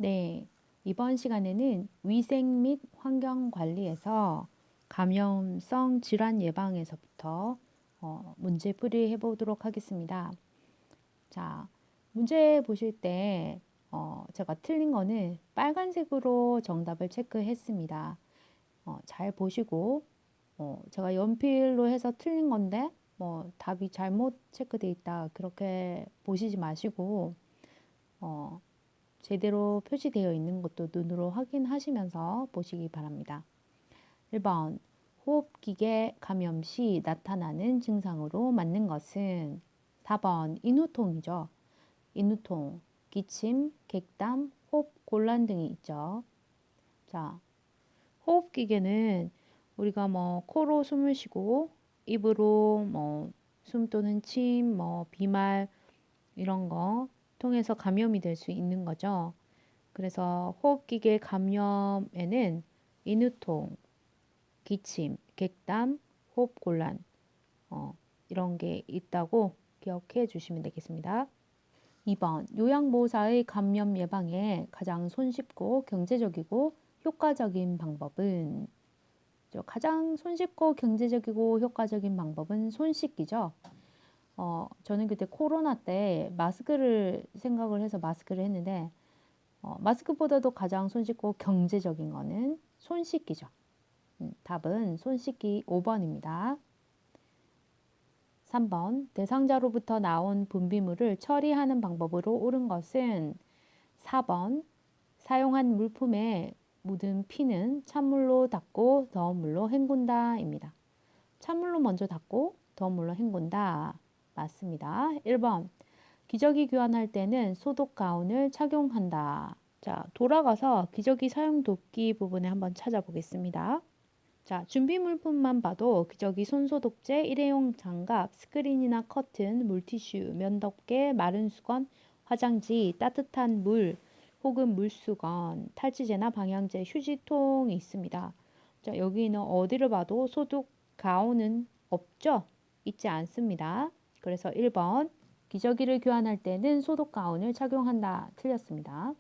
네, 이번 시간에는 위생 및 환경 관리에서 감염성 질환 예방에서부터 문제풀이 해보도록 하겠습니다. 자, 문제 보실 때 제가 틀린 거는 빨간색으로 정답을 체크했습니다. 잘 보시고 제가 연필로 해서 틀린 건데 답이 잘못 체크돼 있다 그렇게 보시지 마시고 어, 제대로 표시되어 있는 것도 눈으로 확인하시면서 보시기 바랍니다. 1번 호흡기계 감염 시 나타나는 증상으로 맞는 것은 4번 인후통이죠. 인후통, 기침, 객담, 호흡 곤란 등이 있죠. 자, 호흡기계는 우리가 코로 숨을 쉬고 입으로 숨 또는 침, 비말 이런 거 통해서 감염이 될 수 있는 거죠. 그래서 호흡기계 감염에는 인후통, 기침, 객담, 호흡곤란 이런 게 있다고 기억해 주시면 되겠습니다. 2번 요양보호사의 감염 예방에 가장 손쉽고 경제적이고 효과적인 방법은 가장 손쉽고 경제적이고 효과적인 방법은 손 씻기죠. 저는 그때 코로나 때 마스크를 생각을 해서 마스크를 했는데 마스크보다도 가장 손쉽고 경제적인 거는 손 씻기죠. 답은 손 씻기 5번입니다. 3번 대상자로부터 나온 분비물을 처리하는 방법으로 옳은 것은 4번 사용한 물품에 묻은 피는 찬물로 닦고 더운 물로 헹군다입니다. 찬물로 먼저 닦고 더운 물로 헹군다. 맞습니다. 1번 기저귀 교환할 때는 소독 가운을 착용한다. 자, 돌아가서 기저귀 사용 돕기 부분에 한번 찾아보겠습니다. 자, 준비 물품만 봐도 기저귀 손소독제, 일회용 장갑, 스크린이나 커튼, 물티슈, 면덮개, 마른 수건, 화장지, 따뜻한 물 혹은 물수건, 탈취제나 방향제, 휴지통이 있습니다. 자, 여기는 어디를 봐도 소독 가운은 없죠? 있지 않습니다. 그래서 1번 기저귀를 교환할 때는 소독 가운을 착용한다. 틀렸습니다.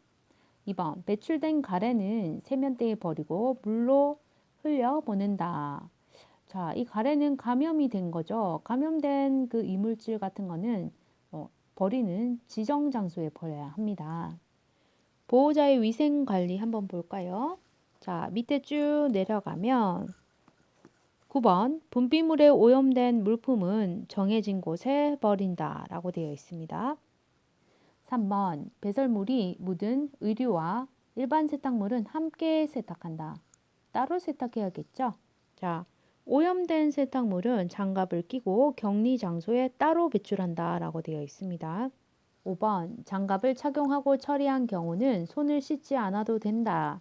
2번 배출된 가래는 세면대에 버리고 물로 흘려 보낸다. 자, 이 가래는 감염이 된 거죠. 감염된 그 이물질 같은 거는 버리는 지정 장소에 버려야 합니다. 보호자의 위생 관리 한번 볼까요? 자, 밑에 쭉 내려가면 9번 분비물에 오염된 물품은 정해진 곳에 버린다 라고 되어 있습니다. 3번 배설물이 묻은 의류와 일반 세탁물은 함께 세탁한다. 따로 세탁해야겠죠? 자, 오염된 세탁물은 장갑을 끼고 격리 장소에 따로 배출한다 라고 되어 있습니다. 5번 장갑을 착용하고 처리한 경우는 손을 씻지 않아도 된다.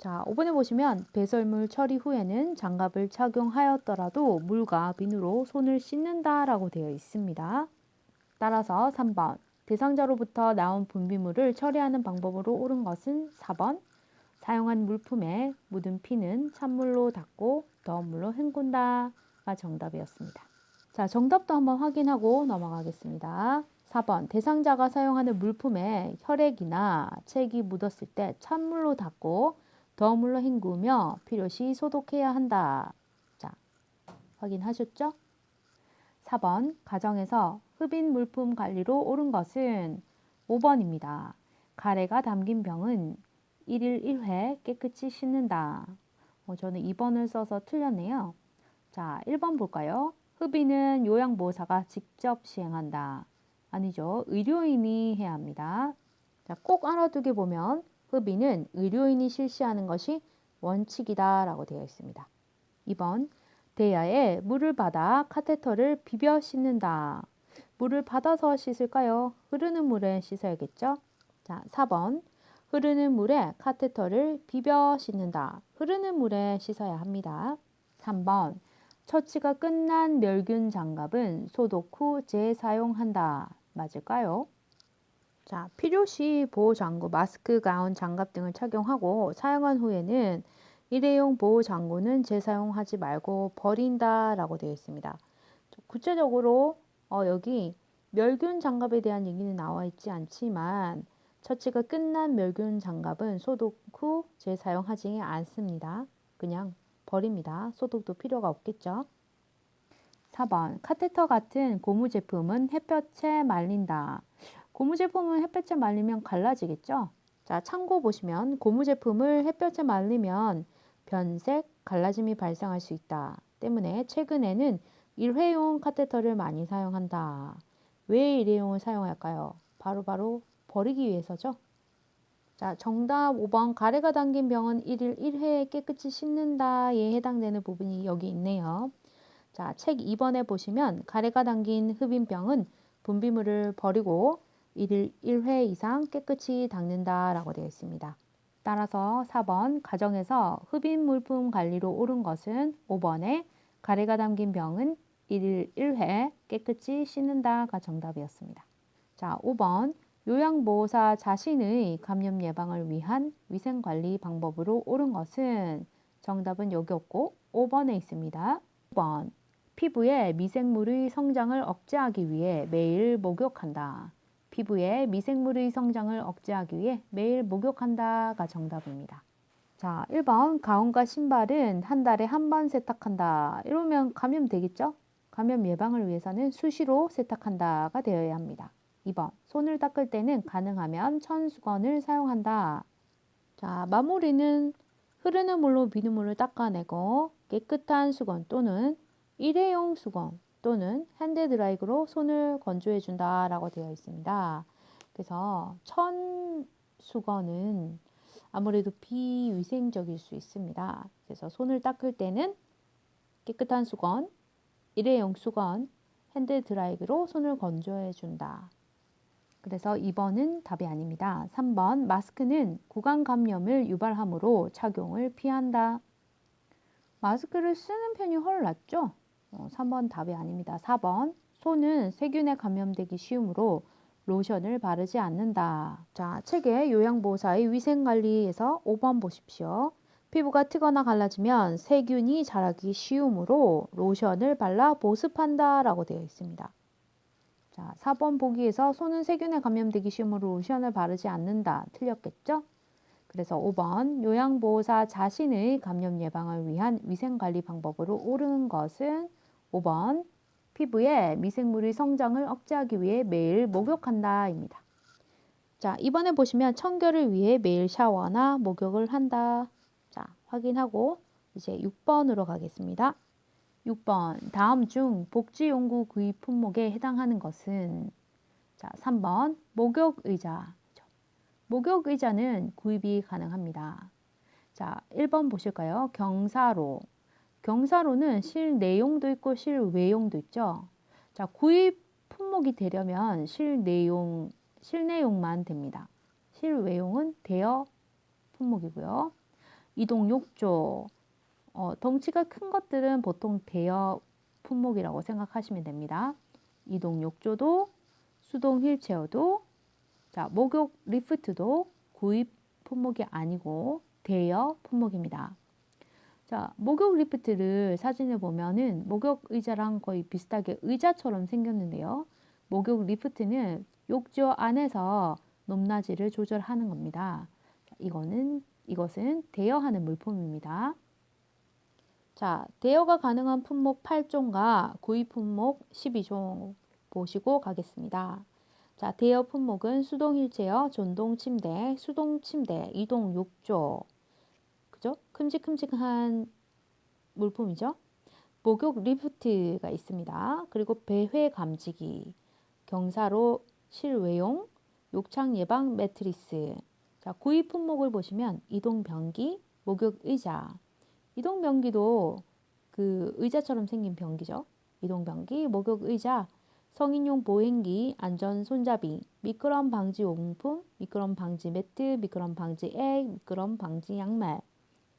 자, 5번에 보시면 배설물 처리 후에는 장갑을 착용하였더라도 물과 비누로 손을 씻는다 라고 되어 있습니다. 따라서 3번 대상자로부터 나온 분비물을 처리하는 방법으로 옳은 것은 4번 사용한 물품에 묻은 피는 찬물로 닦고 더운 물로 헹군다가 정답이었습니다. 자, 정답도 한번 확인하고 넘어가겠습니다. 4번 대상자가 사용하는 물품에 혈액이나 책이 묻었을 때 찬물로 닦고 더운 물로 헹구며 필요시 소독해야 한다. 자, 확인하셨죠? 4번 가정에서 흡인 물품 관리로 옳은 것은 5번입니다. 가래가 담긴 병은 1일 1회 깨끗이 씻는다. 저는 2번을 써서 틀렸네요. 자, 1번 볼까요? 흡인은 요양보호사가 직접 시행한다. 아니죠. 의료인이 해야 합니다. 자, 꼭 알아두게 보면 흡인은 의료인이 실시하는 것이 원칙이다 라고 되어 있습니다. 2번 대야에 물을 받아 카테터를 비벼 씻는다. 물을 받아서 씻을까요? 흐르는 물에 씻어야겠죠? 자, 4번 흐르는 물에 카테터를 비벼 씻는다. 흐르는 물에 씻어야 합니다. 3번 처치가 끝난 멸균 장갑은 소독 후 재사용한다. 맞을까요? 자, 필요시 보호장구, 마스크, 가운, 장갑 등을 착용하고 사용한 후에는 일회용 보호장구는 재사용하지 말고 버린다 라고 되어 있습니다. 구체적으로 여기 멸균 장갑에 대한 얘기는 나와 있지 않지만 처치가 끝난 멸균 장갑은 소독 후 재사용하지 않습니다. 그냥 버립니다. 소독도 필요가 없겠죠. 4번 카테터 같은 고무 제품은 햇볕에 말린다. 고무 제품은 햇볕에 말리면 갈라지겠죠? 자, 참고 보시면 고무 제품을 햇볕에 말리면 변색, 갈라짐이 발생할 수 있다. 때문에 최근에는 일회용 카테터를 많이 사용한다. 왜 일회용을 사용할까요? 바로 버리기 위해서죠. 자, 정답 5번 가래가 담긴 병은 1일 1회에 깨끗이 씻는다에 해당되는 부분이 여기 있네요. 자, 책 2번에 보시면 가래가 담긴 흡인병은 분비물을 버리고 1일 1회 이상 깨끗이 닦는다라고 되어 있습니다. 따라서 4번 가정에서 흡인 물품 관리로 옳은 것은 5번에 가래가 담긴 병은 1일 1회 깨끗이 씻는다가 정답이었습니다. 자, 5번 요양보호사 자신의 감염 예방을 위한 위생관리 방법으로 옳은 것은 정답은 여기 없고 5번에 있습니다. 5번 피부에 미생물의 성장을 억제하기 위해 매일 목욕한다. 피부에 미생물의 성장을 억제하기 위해 매일 목욕한다가 정답입니다. 자, 1번 가운과 신발은 한 달에 한 번 세탁한다. 이러면 감염 되겠죠? 감염 예방을 위해서는 수시로 세탁한다가 되어야 합니다. 2번 손을 닦을 때는 가능하면 천수건을 사용한다. 자, 마무리는 흐르는 물로 비누물을 닦아내고 깨끗한 수건 또는 일회용 수건 또는 핸드드라이기로 손을 건조해 준다라고 되어 있습니다. 그래서 천 수건은 아무래도 비위생적일 수 있습니다. 그래서 손을 닦을 때는 깨끗한 수건, 일회용 수건, 핸드드라이기로 손을 건조해 준다. 그래서 2번은 답이 아닙니다. 3번 마스크는 구강 감염을 유발하므로 착용을 피한다. 마스크를 쓰는 편이 훨 낫죠? 3번 답이 아닙니다. 4번 손은 세균에 감염되기 쉬우므로 로션을 바르지 않는다. 자, 책의 요양보호사의 위생관리에서 5번 보십시오. 피부가 트거나 갈라지면 세균이 자라기 쉬우므로 로션을 발라 보습한다 라고 되어 있습니다. 자, 4번 보기에서 손은 세균에 감염되기 쉬우므로 로션을 바르지 않는다. 틀렸겠죠? 그래서 5번 요양보호사 자신의 감염 예방을 위한 위생관리 방법으로 옳은 것은 5번 피부에 미생물의 성장을 억제하기 위해 매일 목욕한다 입니다. 자, 이번에 보시면 청결을 위해 매일 샤워나 목욕을 한다. 자, 확인하고 이제 6번으로 가겠습니다. 6번 다음 중 복지용구 구입 품목에 해당하는 것은 자, 3번 목욕의자. 목욕의자는 구입이 가능합니다. 자, 1번 보실까요? 경사로. 경사로는 실내용도 있고 실외용도 있죠. 자, 구입 품목이 되려면 실내용만 됩니다. 실외용은 대여 품목이고요. 이동욕조. 덩치가 큰 것들은 보통 대여 품목이라고 생각하시면 됩니다. 이동욕조도, 수동 휠체어도, 자, 목욕 리프트도 구입 품목이 아니고 대여 품목입니다. 자, 목욕 리프트를 사진을 보면은 목욕 의자랑 거의 비슷하게 의자처럼 생겼는데요. 목욕 리프트는 욕조 안에서 높낮이를 조절하는 겁니다. 이것은 대여하는 물품입니다. 자, 대여가 가능한 품목 8종과 구입 품목 12종 보시고 가겠습니다. 자, 대여 품목은 수동 휠체어, 전동 침대, 수동 침대, 이동 욕조. 그죠? 큼직큼직한 물품이죠. 목욕 리프트가 있습니다. 그리고 배회 감지기, 경사로 실외용, 욕창 예방 매트리스. 자, 구입 품목을 보시면 이동 변기, 목욕 의자. 이동 변기도 그 의자처럼 생긴 변기죠. 이동 변기, 목욕 의자, 성인용 보행기, 안전 손잡이, 미끄럼 방지 용품, 미끄럼 방지 매트, 미끄럼 방지 액, 미끄럼 방지 양말,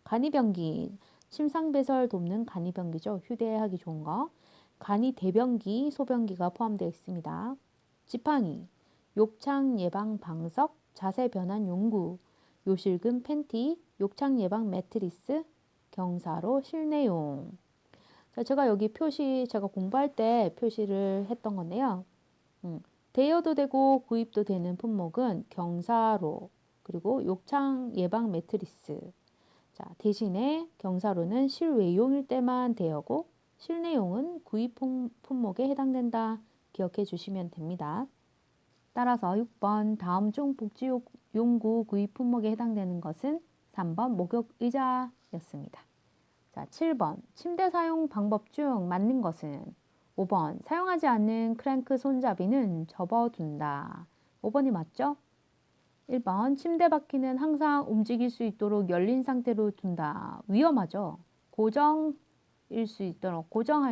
간이변기, 침상 배설 돕는 간이변기죠. 휴대하기 좋은 거. 간이 대변기, 소변기가 포함되어 있습니다. 지팡이, 욕창 예방 방석, 자세 변환 용구, 요실금 팬티, 욕창 예방 매트리스, 경사로 실내용. 자, 제가 여기 제가 공부할 때 표시를 했던 건데요. 대여도 되고 구입도 되는 품목은 경사로 그리고 욕창 예방 매트리스. 자, 대신에 경사로는 실외용일 때만 대여고 실내용은 구입 품목에 해당된다. 기억해 주시면 됩니다. 따라서 6번 다음 중 복지용구 구입 품목에 해당되는 것은 3번 목욕 의자였습니다. 자, 7번 침대 사용 방법 중 맞는 것은 5번 사용하지 않는 크랭크 손잡이는 접어둔다. 5번이 맞죠? 1번 침대 바퀴는 항상 움직일 수 있도록 열린 상태로 둔다. 위험하죠? 고정할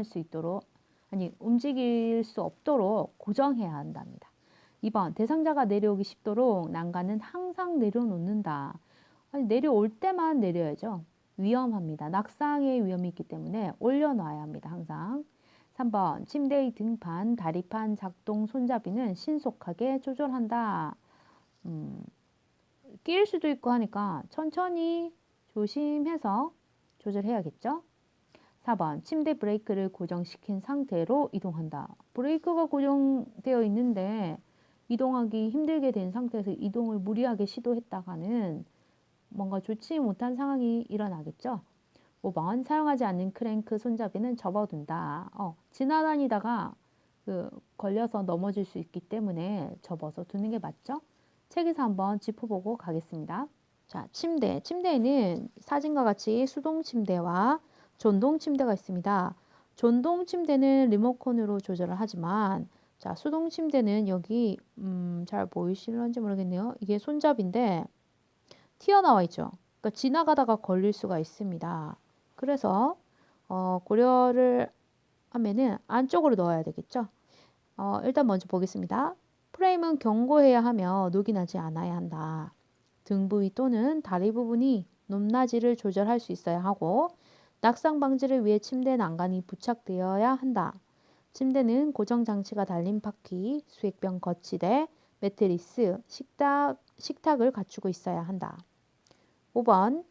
수 있도록 아니 움직일 수 없도록 고정해야 한답니다. 2번 대상자가 내려오기 쉽도록 난간은 항상 내려놓는다. 아니, 내려올 때만 내려야죠. 위험합니다. 낙상의 위험이 있기 때문에 올려놔야 합니다. 항상. 3번 침대의 등판, 다리판, 작동, 손잡이는 신속하게 조절한다. 끼일 수도 있고 하니까 천천히 조심해서 조절해야겠죠. 4번 침대 브레이크를 고정시킨 상태로 이동한다. 브레이크가 고정되어 있는데 이동하기 힘들게 된 상태에서 이동을 무리하게 시도했다가는 뭔가 좋지 못한 상황이 일어나겠죠. 5번 사용하지 않는 크랭크 손잡이는 접어둔다. 지나다니다가 걸려서 넘어질 수 있기 때문에 접어서 두는 게 맞죠? 책에서 한번 짚어보고 가겠습니다. 자, 침대에는 사진과 같이 수동 침대와 전동 침대가 있습니다. 전동 침대는 리모컨으로 조절을 하지만 자, 수동 침대는 여기 잘 보이실런지 모르겠네요. 이게 손잡이인데 튀어나와 있죠. 그러니까 지나가다가 걸릴 수가 있습니다. 그래서 고려를 하면은 안쪽으로 넣어야 되겠죠. 일단 먼저 보겠습니다. 프레임은 견고해야 하며 녹이 나지 않아야 한다. 등 부위 또는 다리 부분이 높낮이를 조절할 수 있어야 하고 낙상 방지를 위해 침대 난간이 부착되어야 한다. 침대는 고정 장치가 달린 바퀴, 수액병 거치대, 매트리스, 식탁을 갖추고 있어야 한다. 5번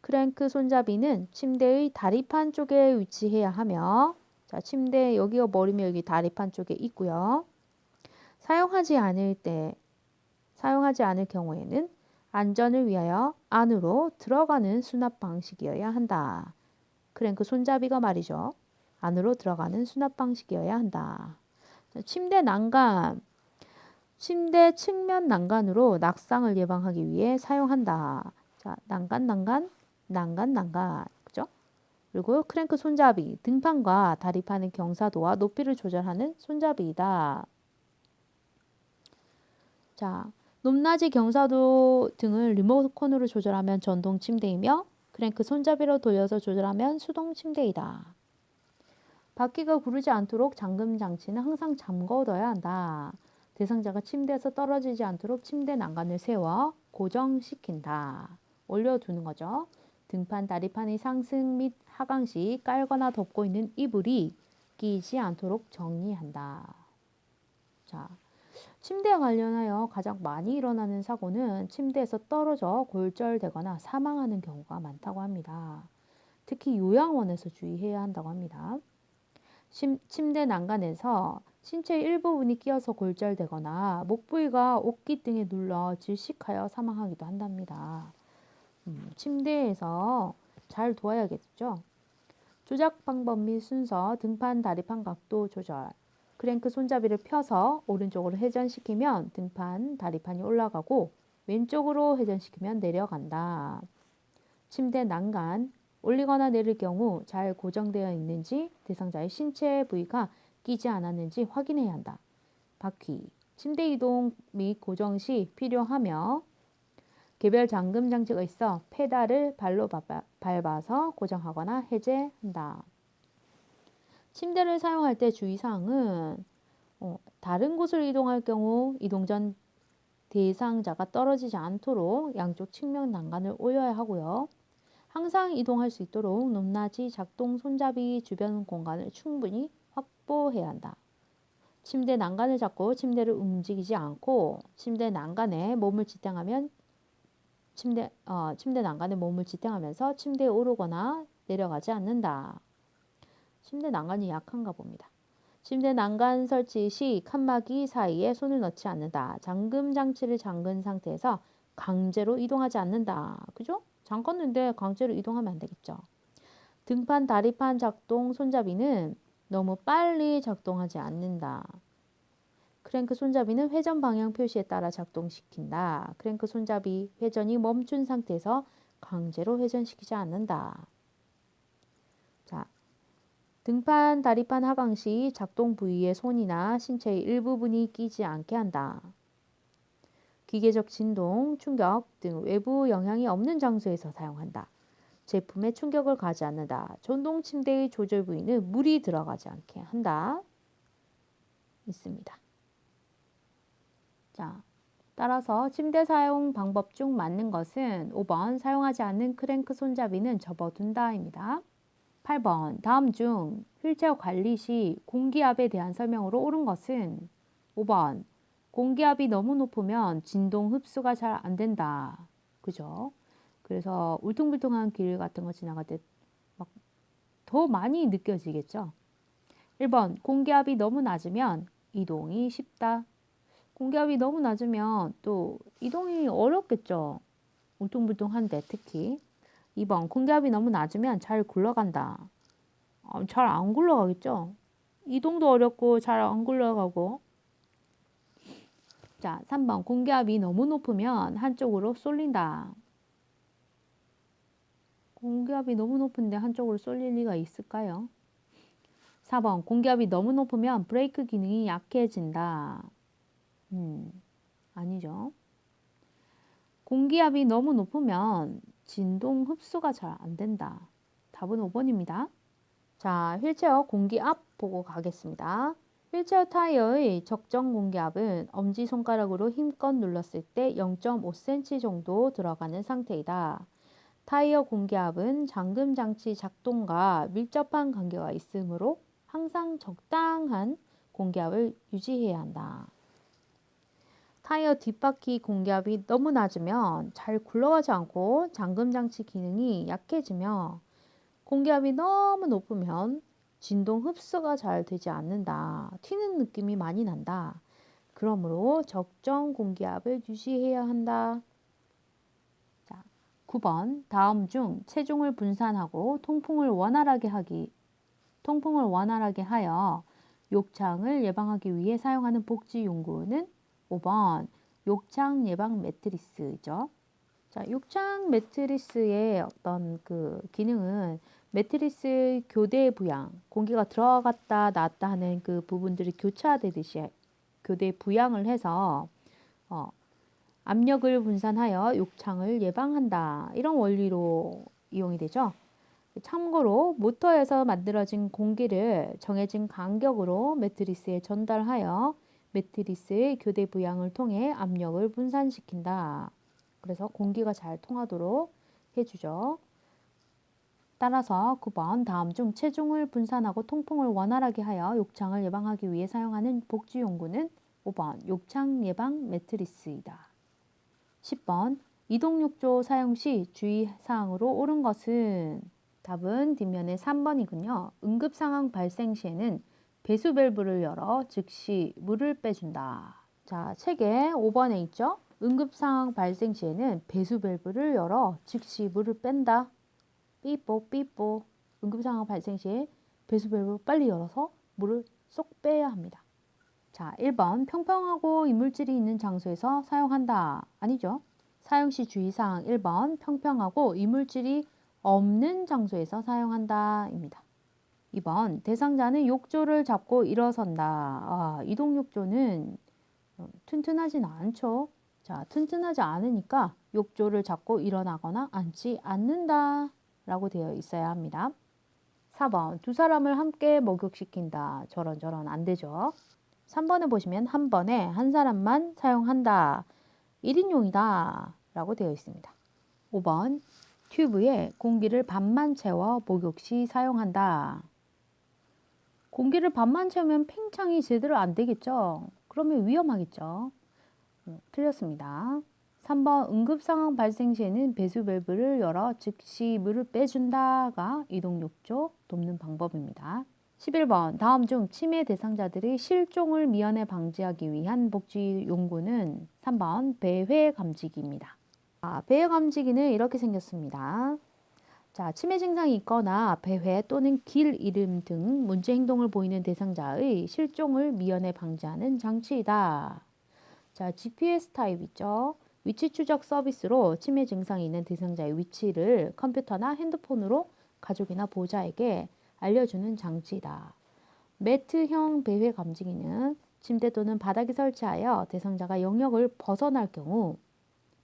크랭크 손잡이는 침대의 다리판 쪽에 위치해야 하며 자, 침대 여기가 머리면 여기 다리판 쪽에 있고요. 사용하지 않을 경우에는 안전을 위하여 안으로 들어가는 수납 방식이어야 한다. 크랭크 손잡이가 말이죠. 안으로 들어가는 수납 방식이어야 한다. 침대 측면 난간으로 낙상을 예방하기 위해 사용한다. 자, 난간. 그죠? 그리고 크랭크 손잡이, 등판과 다리판의 경사도와 높이를 조절하는 손잡이이다. 자, 높낮이 경사도 등을 리모컨으로 조절하면 전동 침대이며 크랭크 손잡이로 돌려서 조절하면 수동 침대이다. 바퀴가 구르지 않도록 잠금 장치는 항상 잠궈둬야 한다. 대상자가 침대에서 떨어지지 않도록 침대 난간을 세워 고정시킨다. 올려두는 거죠. 등판, 다리판의 상승 및 하강 시 깔거나 덮고 있는 이불이 끼지 않도록 정리한다. 자, 침대와 관련하여 가장 많이 일어나는 사고는 침대에서 떨어져 골절되거나 사망하는 경우가 많다고 합니다. 특히 요양원에서 주의해야 한다고 합니다. 침대 난간에서 신체의 일부분이 끼어서 골절되거나 목 부위가 옷깃 등에 눌러 질식하여 사망하기도 한답니다. 침대에서 잘 도와야겠죠. 조작 방법 및 순서, 등판, 다리판 각도 조절. 크랭크 손잡이를 펴서 오른쪽으로 회전시키면 등판, 다리판이 올라가고 왼쪽으로 회전시키면 내려간다. 침대 난간, 올리거나 내릴 경우 잘 고정되어 있는지 대상자의 신체 부위가 끼지 않았는지 확인해야 한다. 바퀴, 침대 이동 및 고정 시 필요하며 개별 잠금 장치가 있어 페달을 발로 밟아서 고정하거나 해제한다. 침대를 사용할 때 주의사항은 다른 곳을 이동할 경우 이동 전 대상자가 떨어지지 않도록 양쪽 측면 난간을 올려야 하고요. 항상 이동할 수 있도록 높낮이 작동 손잡이 주변 공간을 충분히 확보해야 한다. 침대 난간을 잡고 침대를 움직이지 않고 침대 난간에 몸을 지탱하면 침대 난간에 몸을 지탱하면서 침대에 오르거나 내려가지 않는다. 침대 난간이 약한가 봅니다. 침대 난간 설치 시 칸막이 사이에 손을 넣지 않는다. 잠금 장치를 잠근 상태에서 강제로 이동하지 않는다. 그죠? 잠궜는데 강제로 이동하면 안 되겠죠. 등판 다리판 작동 손잡이는 너무 빨리 작동하지 않는다. 크랭크 손잡이는 회전 방향 표시에 따라 작동시킨다. 크랭크 손잡이 회전이 멈춘 상태에서 강제로 회전시키지 않는다. 자, 등판 다리판 하강 시 작동 부위의 손이나 신체의 일부분이 끼지 않게 한다. 기계적 진동, 충격 등 외부 영향이 없는 장소에서 사용한다. 제품에 충격을 가지 않는다. 전동 침대의 조절 부위는 물이 들어가지 않게 한다. 있습니다. 자, 따라서 침대 사용 방법 중 맞는 것은 5번 사용하지 않는 크랭크 손잡이는 접어둔다입니다. 8번 다음 중 휠체어 관리 시 공기압에 대한 설명으로 옳은 것은 5번 공기압이 너무 높으면 진동 흡수가 잘 안 된다. 그죠? 그래서 울퉁불퉁한 길 같은 거 지나갈 때 막 더 많이 느껴지겠죠? 1번 공기압이 너무 낮으면 이동이 쉽다. 공기압이 너무 낮으면 또 이동이 어렵겠죠. 울퉁불퉁한데 특히. 2번 공기압이 너무 낮으면 잘 굴러간다. 잘 안 굴러가겠죠. 이동도 어렵고 잘 안 굴러가고. 자, 3번 공기압이 너무 높으면 한쪽으로 쏠린다. 공기압이 너무 높은데 한쪽으로 쏠릴 리가 있을까요? 4번 공기압이 너무 높으면 브레이크 기능이 약해진다. 아니죠. 공기압이 너무 높으면 진동 흡수가 잘 안 된다. 답은 5번입니다. 자, 휠체어 공기압 보고 가겠습니다. 휠체어 타이어의 적정 공기압은 엄지손가락으로 힘껏 눌렀을 때 0.5cm 정도 들어가는 상태이다. 타이어 공기압은 잠금 장치 작동과 밀접한 관계가 있으므로 항상 적당한 공기압을 유지해야 한다. 타이어 뒷바퀴 공기압이 너무 낮으면 잘 굴러가지 않고 잠금 장치 기능이 약해지며 공기압이 너무 높으면 진동 흡수가 잘 되지 않는다. 튀는 느낌이 많이 난다. 그러므로 적정 공기압을 유지해야 한다. 자, 9번 다음 중 체중을 분산하고 통풍을 원활하게 하여 욕창을 예방하기 위해 사용하는 복지 용구는 5번 욕창 예방 매트리스죠. 자, 욕창 매트리스의 어떤 그 기능은 매트리스 교대 부양, 공기가 들어갔다 나왔다 하는 그 부분들이 교차되듯이 교대 부양을 해서 압력을 분산하여 욕창을 예방한다. 이런 원리로 이용이 되죠. 참고로 모터에서 만들어진 공기를 정해진 간격으로 매트리스에 전달하여 매트리스의 교대 부양을 통해 압력을 분산시킨다. 그래서 공기가 잘 통하도록 해주죠. 따라서 9번 다음 중 체중을 분산하고 통풍을 원활하게 하여 욕창을 예방하기 위해 사용하는 복지용구는 5번 욕창 예방 매트리스이다. 10번 이동욕조 사용 시 주의사항으로 옳은 것은 답은 뒷면에 3번이군요. 응급상황 발생 시에는 배수 밸브를 열어 즉시 물을 빼준다. 자, 책에 5번에 있죠. 응급상황 발생 시에는 배수 밸브를 열어 즉시 물을 뺀다. 삐뽀 삐뽀. 응급상황 발생 시에 배수 밸브 빨리 열어서 물을 쏙 빼야 합니다. 자, 1번 평평하고 이물질이 있는 장소에서 사용한다. 아니죠. 사용 시 주의사항 1번 평평하고 이물질이 없는 장소에서 사용한다 입니다. 2번 대상자는 욕조를 잡고 일어선다. 이동욕조는 튼튼하진 않죠. 자, 튼튼하지 않으니까 욕조를 잡고 일어나거나 앉지 않는다 라고 되어 있어야 합니다. 4번 두 사람을 함께 목욕시킨다. 저런 안 되죠. 3번을 보시면 한 번에 한 사람만 사용한다. 1인용이다 라고 되어 있습니다. 5번 튜브에 공기를 반만 채워 목욕 시 사용한다. 공기를 반만 채우면 팽창이 제대로 안 되겠죠. 그러면 위험하겠죠. 틀렸습니다. 3번 응급상황 발생 시에는 배수 밸브를 열어 즉시 물을 빼준다가 이동욕조 돕는 방법입니다. 11번 다음 중 치매 대상자들의 실종을 미연에 방지하기 위한 복지 용구는 3번 배회 감지기입니다. 배회 감지기는 이렇게 생겼습니다. 자, 치매 증상이 있거나 배회 또는 길 잃음 등 문제 행동을 보이는 대상자의 실종을 미연에 방지하는 장치이다. 자, GPS 타입 있죠? 위치 추적 서비스로 치매 증상이 있는 대상자의 위치를 컴퓨터나 핸드폰으로 가족이나 보호자에게 알려주는 장치이다. 매트형 배회 감지기는 침대 또는 바닥에 설치하여 대상자가 영역을 벗어날 경우,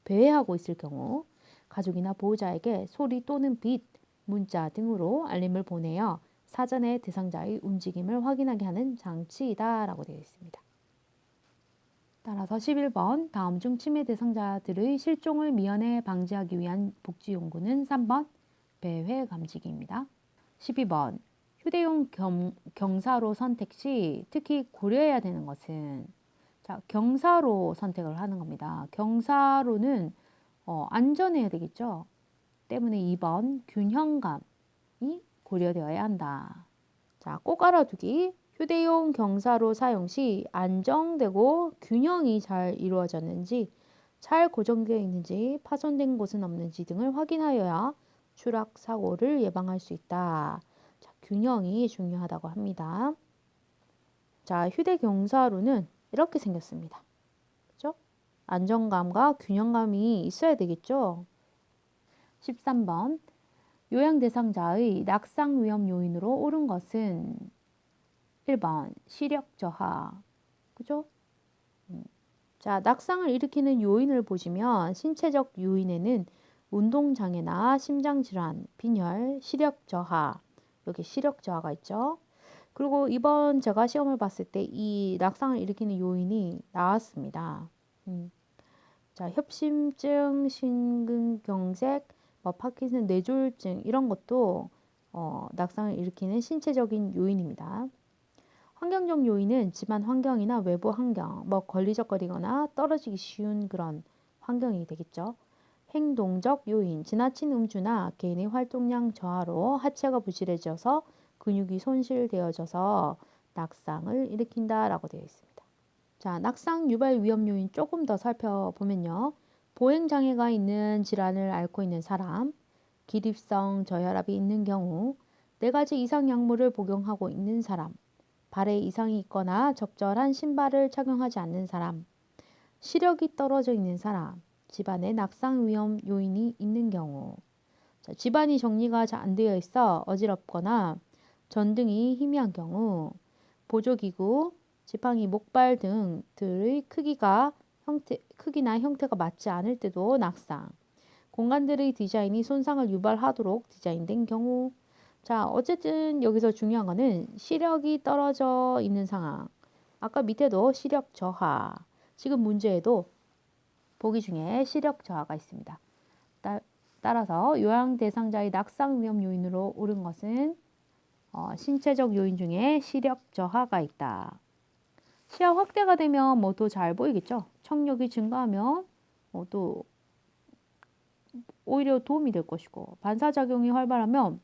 배회하고 있을 경우 가족이나 보호자에게 소리 또는 빛, 문자 등으로 알림을 보내어 사전에 대상자의 움직임을 확인하게 하는 장치이다 라고 되어 있습니다. 따라서 11번 다음 중 치매 대상자들의 실종을 미연에 방지하기 위한 복지용구는 3번 배회 감지기입니다. 12번 휴대용 경사로 선택 시 특히 고려해야 되는 것은 자, 경사로 선택을 하는 겁니다. 경사로는 안전해야 되겠죠. 때문에 2번 균형감이 고려되어야 한다. 자, 꼭 알아두기. 휴대용 경사로 사용 시 안정되고 균형이 잘 이루어졌는지, 잘 고정되어 있는지, 파손된 곳은 없는지 등을 확인하여야 추락 사고를 예방할 수 있다. 자, 균형이 중요하다고 합니다. 자, 휴대 경사로는 이렇게 생겼습니다. 그죠? 안정감과 균형감이 있어야 되겠죠? 13번 요양 대상자의 낙상 위험 요인으로 옳은 것은 1번 시력 저하. 그죠? 자, 낙상을 일으키는 요인을 보시면 신체적 요인에는 운동장애나 심장질환, 빈혈, 시력 저하. 여기 시력 저하가 있죠. 그리고 이번 제가 시험을 봤을 때 이 낙상을 일으키는 요인이 나왔습니다. 자, 협심증, 심근경색, 파킨슨 뇌졸중 이런 것도 낙상을 일으키는 신체적인 요인입니다. 환경적 요인은 집안 환경이나 외부 환경, 걸리적거리거나 떨어지기 쉬운 그런 환경이 되겠죠. 행동적 요인, 지나친 음주나 개인의 활동량 저하로 하체가 부실해져서 근육이 손실되어져서 낙상을 일으킨다라고 되어 있습니다. 자, 낙상 유발 위험 요인 조금 더 살펴보면요. 보행장애가 있는 질환을 앓고 있는 사람, 기립성 저혈압이 있는 경우, 4가지 이상 약물을 복용하고 있는 사람, 발에 이상이 있거나 적절한 신발을 착용하지 않는 사람, 시력이 떨어져 있는 사람, 집안에 낙상 위험 요인이 있는 경우, 자, 집안이 정리가 잘 안 되어 있어 어지럽거나 전등이 희미한 경우, 보조기구, 지팡이, 목발 등들의 크기나 형태가 맞지 않을 때도 낙상, 공간들의 디자인이 손상을 유발하도록 디자인된 경우. 자, 어쨌든 여기서 중요한 거는 시력이 떨어져 있는 상황. 아까 밑에도 시력 저하. 지금 문제에도 보기 중에 시력 저하가 있습니다. 따라서 요양 대상자의 낙상 위험 요인으로 옳은 것은 신체적 요인 중에 시력 저하가 있다. 시야 확대가 되면 또 잘 보이겠죠. 청력이 증가하면 또 오히려 도움이 될 것이고, 반사작용이 활발하면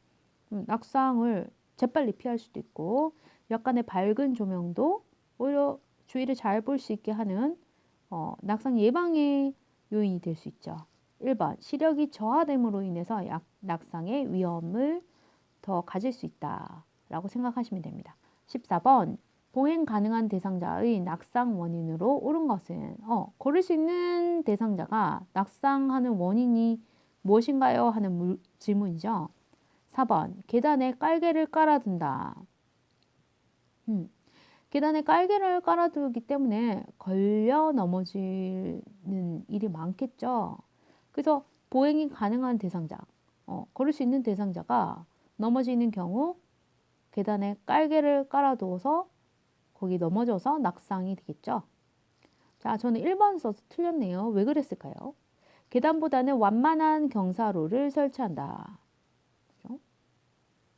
낙상을 재빨리 피할 수도 있고, 약간의 밝은 조명도 오히려 주위를 잘 볼 수 있게 하는 낙상 예방의 요인이 될 수 있죠. 1번 시력이 저하됨으로 인해서 낙상의 위험을 더 가질 수 있다라고 생각하시면 됩니다. 14번 보행 가능한 대상자의 낙상 원인으로 옳은 것은 걸을 수 있는 대상자가 낙상하는 원인이 무엇인가요? 하는 질문이죠. 4번 계단에 깔개를 깔아둔다. 계단에 깔개를 깔아두기 때문에 걸려 넘어지는 일이 많겠죠. 그래서 보행이 가능한 대상자, 걸을 수 있는 대상자가 넘어지는 경우 계단에 깔개를 깔아두어서 거기 넘어져서 낙상이 되겠죠. 자, 저는 1번 써서 틀렸네요. 왜 그랬을까요? 계단보다는 완만한 경사로를 설치한다. 그렇죠?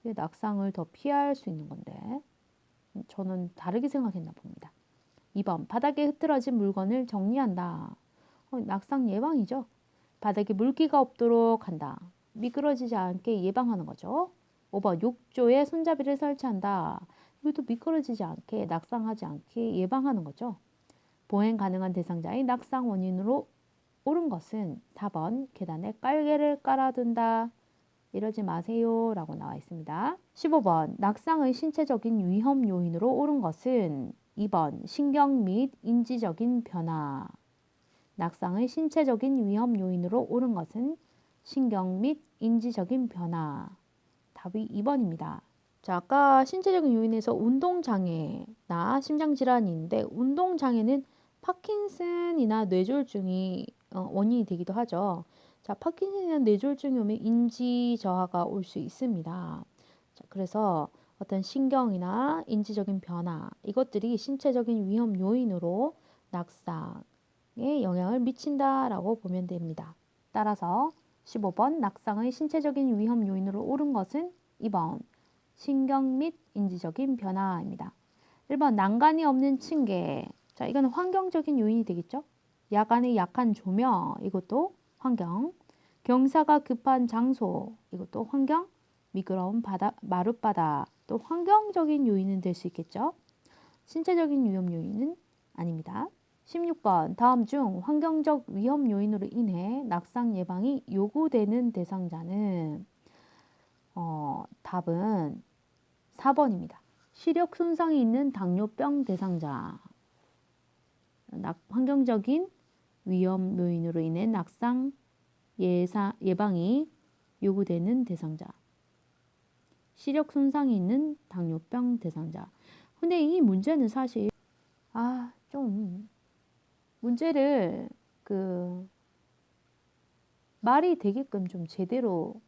낙상을 더 피할 수 있는 건데 저는 다르게 생각했나 봅니다. 2번 바닥에 흐트러진 물건을 정리한다. 낙상 예방이죠. 바닥에 물기가 없도록 한다. 미끄러지지 않게 예방하는 거죠. 5번 욕조에 손잡이를 설치한다. 이것도 미끄러지지 않게, 낙상하지 않게 예방하는 거죠. 보행 가능한 대상자의 낙상 원인으로 옳은 것은 4번 계단에 깔개를 깔아둔다. 이러지 마세요 라고 나와 있습니다. 15번 낙상의 신체적인 위험 요인으로 옳은 것은 2번 신경 및 인지적인 변화. 낙상의 신체적인 위험 요인으로 옳은 것은 신경 및 인지적인 변화. 답이 2번입니다. 자, 아까 신체적인 요인에서 운동장애나 심장질환이 있는데 운동장애는 파킨슨이나 뇌졸중이 원인이 되기도 하죠. 자, 파킨슨이나 뇌졸중이 오면 인지 저하가 올 수 있습니다. 자, 그래서 어떤 신경이나 인지적인 변화 이것들이 신체적인 위험 요인으로 낙상에 영향을 미친다라고 보면 됩니다. 따라서 15번 낙상의 신체적인 위험 요인으로 옳은 것은 2번 신경 및 인지적인 변화입니다. 1번 난간이 없는 층계. 자, 이건 환경적인 요인이 되겠죠. 야간의 약한 조명, 이것도 환경. 경사가 급한 장소, 이것도 환경. 미끄러운 바다, 마룻바다, 또 환경적인 요인은 될 수 있겠죠. 신체적인 위험 요인은 아닙니다. 16번 다음 중 환경적 위험 요인으로 인해 낙상 예방이 요구되는 대상자는 답은 4번입니다. 시력 손상이 있는 당뇨병 대상자. 환경적인 위험 요인으로 인해 낙상 예방이 요구되는 대상자. 시력 손상이 있는 당뇨병 대상자. 근데 이 문제는 사실 좀 문제를 말이 되게끔 좀 제대로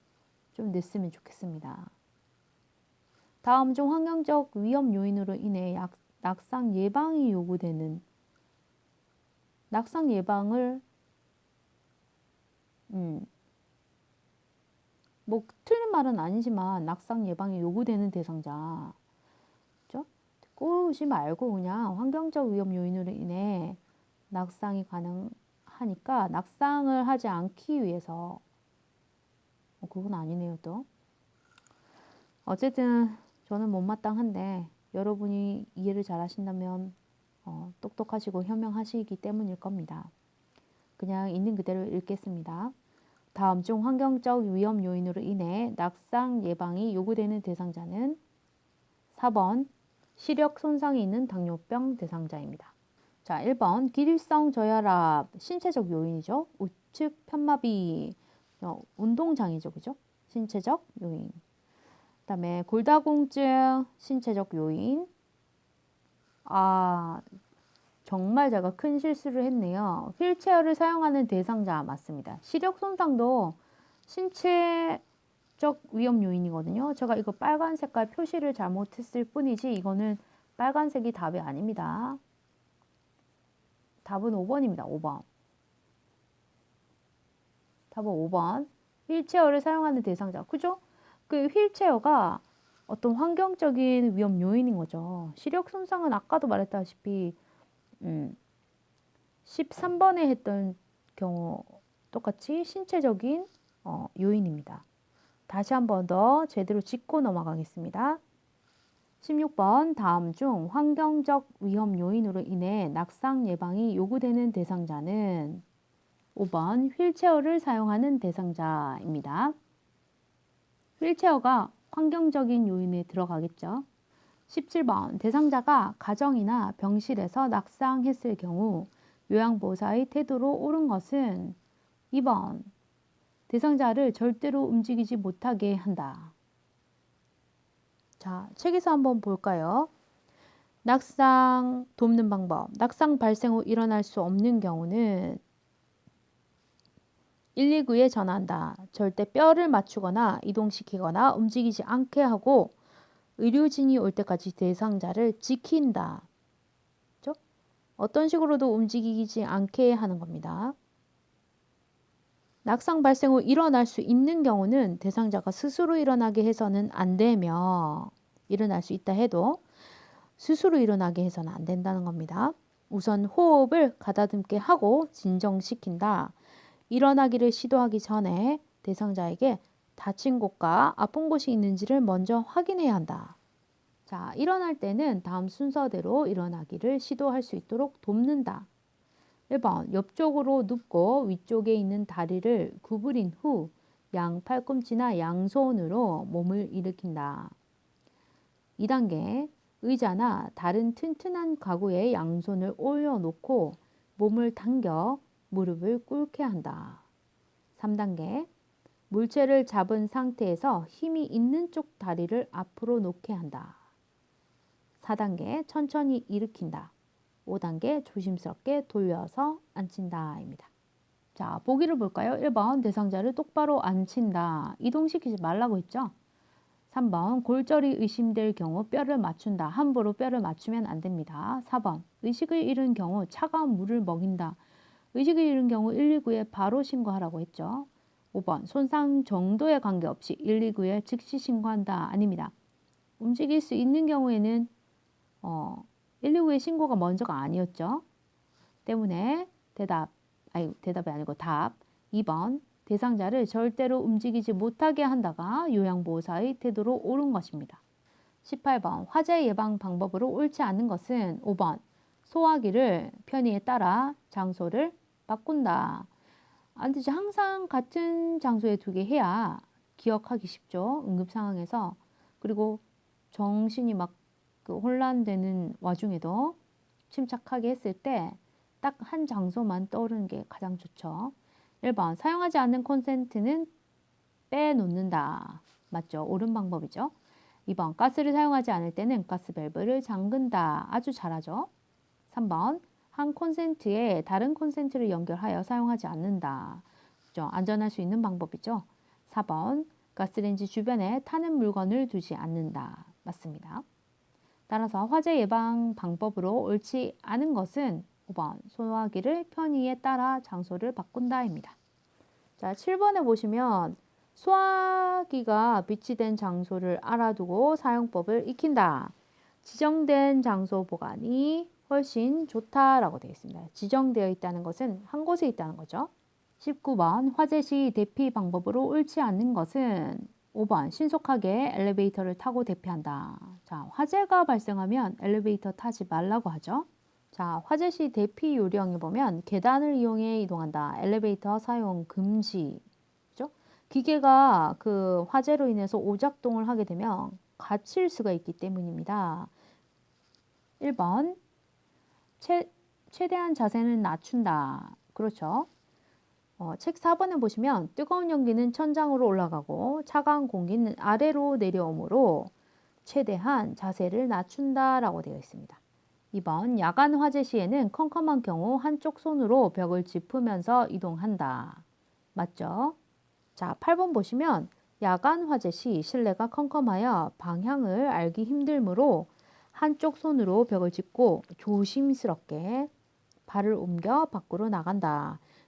좀 냈으면 좋겠습니다. 다음 중 환경적 위험 요인으로 인해 낙상 예방이 요구되는 낙상 예방을 뭐 틀린 말은 아니지만 낙상 예방이 요구되는 대상자, 그렇죠? 꼬우지 말고 그냥 환경적 위험 요인으로 인해 낙상이 가능하니까 낙상을 하지 않기 위해서 그건 아니네요 또. 어쨌든 저는 못마땅한데 여러분이 이해를 잘 하신다면 똑똑하시고 현명하시기 때문일 겁니다. 그냥 있는 그대로 읽겠습니다. 다음 중 환경적 위험 요인으로 인해 낙상 예방이 요구되는 대상자는 4번 시력 손상이 있는 당뇨병 대상자입니다. 자, 1번 기립성 저혈압 신체적 요인이죠. 우측 편마비 운동장애죠. 그죠? 신체적 요인. 그다음에 골다공증 신체적 요인. 정말 제가 큰 실수를 했네요. 휠체어를 사용하는 대상자 맞습니다. 시력 손상도 신체적 위험 요인이거든요. 제가 이거 빨간 색깔 표시를 잘못했을 뿐이지 이거는 빨간색이 답이 아닙니다. 답은 5번입니다. 5번. 답은 5번. 휠체어를 사용하는 대상자. 그죠? 그 휠체어가 어떤 환경적인 위험 요인인 거죠. 시력 손상은 아까도 말했다시피 13번에 했던 경우 똑같이 신체적인 요인입니다. 다시 한 번 더 제대로 짚고 넘어가겠습니다. 16번 다음 중 환경적 위험 요인으로 인해 낙상 예방이 요구되는 대상자는 5번 휠체어를 사용하는 대상자입니다. 휠체어가 환경적인 요인에 들어가겠죠. 17번 대상자가 가정이나 병실에서 낙상했을 경우 요양보호사의 태도로 옳은 것은 2번 대상자를 절대로 움직이지 못하게 한다. 자, 책에서 한번 볼까요? 낙상 돕는 방법. 낙상 발생 후 일어날 수 없는 경우는 119에 전화한다. 절대 뼈를 맞추거나 이동시키거나 움직이지 않게 하고 의료진이 올 때까지 대상자를 지킨다. 그렇죠? 어떤 식으로도 움직이지 않게 하는 겁니다. 낙상 발생 후 일어날 수 있는 경우는 대상자가 스스로 일어나게 해서는 안 되며 일어날 수 있다 해도 스스로 일어나게 해서는 안 된다는 겁니다. 우선 호흡을 가다듬게 하고 진정시킨다. 일어나기를 시도하기 전에 대상자에게 다친 곳과 아픈 곳이 있는지를 먼저 확인해야 한다. 자, 일어날 때는 다음 순서대로 일어나기를 시도할 수 있도록 돕는다. 1번, 옆쪽으로 눕고 위쪽에 있는 다리를 구부린 후 양 팔꿈치나 양손으로 몸을 일으킨다. 2단계, 의자나 다른 튼튼한 가구에 양손을 올려놓고 몸을 당겨 무릎을 꿇게 한다. 3단계, 물체를 잡은 상태에서 힘이 있는 쪽 다리를 앞으로 놓게 한다. 4단계, 천천히 일으킨다. 5단계, 조심스럽게 돌려서 앉힌다입니다. 자, 보기를 볼까요? 1번, 대상자를 똑바로 앉힌다. 이동시키지 말라고 했죠? 3번, 골절이 의심될 경우 뼈를 맞춘다. 함부로 뼈를 맞추면 안 됩니다. 4번, 의식을 잃은 경우 차가운 물을 먹인다. 의식을 잃은 경우 119에 바로 신고하라고 했죠. 5번, 손상 정도에 관계없이 119에 즉시 신고한다. 아닙니다. 움직일 수 있는 경우에는 119에 신고가 먼저가 아니었죠. 때문에 대답이 아니고 답. 2번, 대상자를 절대로 움직이지 못하게 한다가 요양보호사의 태도로 옳은 것입니다. 18번, 화재 예방 방법으로 옳지 않은 것은 5번, 소화기를 편의에 따라 장소를 바꾼다. 안 되지. 항상 같은 장소에 두게 해야 기억하기 쉽죠. 응급 상황에서. 그리고 정신이 막 혼란되는 와중에도 침착하게 했을 때 딱 한 장소만 떠오르는 게 가장 좋죠. 1번, 사용하지 않는 콘센트는 빼놓는다. 맞죠? 옳은 방법이죠. 2번, 가스를 사용하지 않을 때는 가스 밸브를 잠근다. 아주 잘하죠. 3번, 한 콘센트에 다른 콘센트를 연결하여 사용하지 않는다. 그렇죠? 안전할 수 있는 방법이죠. 4번, 가스레인지 주변에 타는 물건을 두지 않는다. 맞습니다. 따라서 화재 예방 방법으로 옳지 않은 것은 5번, 소화기를 편의에 따라 장소를 바꾼다입니다. 자, 7번에 보시면 소화기가 비치된 장소를 알아두고 사용법을 익힌다. 지정된 장소 보관이 훨씬 좋다라고 되어 있습니다. 지정되어 있다는 것은 한 곳에 있다는 거죠. 19번, 화재 시 대피 방법으로 옳지 않는 것은 5번, 신속하게 엘리베이터를 타고 대피한다. 자, 화재가 발생하면 엘리베이터 타지 말라고 하죠. 자, 화재 시 대피 요령에 보면 계단을 이용해 이동한다. 엘리베이터 사용 금지. 그죠? 기계가 그 화재로 인해서 오작동을 하게 되면 갇힐 수가 있기 때문입니다. 1번, 최대한 자세는 낮춘다. 그렇죠? 책 4번에 보시면 뜨거운 연기는 천장으로 올라가고 차가운 공기는 아래로 내려오므로 최대한 자세를 낮춘다라고 되어 있습니다. 2번, 야간 화재 시에는 컴컴한 경우 한쪽 손으로 벽을 짚으면서 이동한다. 맞죠? 자, 8번 보시면 야간 화재 시 실내가 컴컴하여 방향을 알기 힘들므로 한쪽 손으로 벽을 짚고 조심스럽게 발을 옮겨 밖으로 나간다.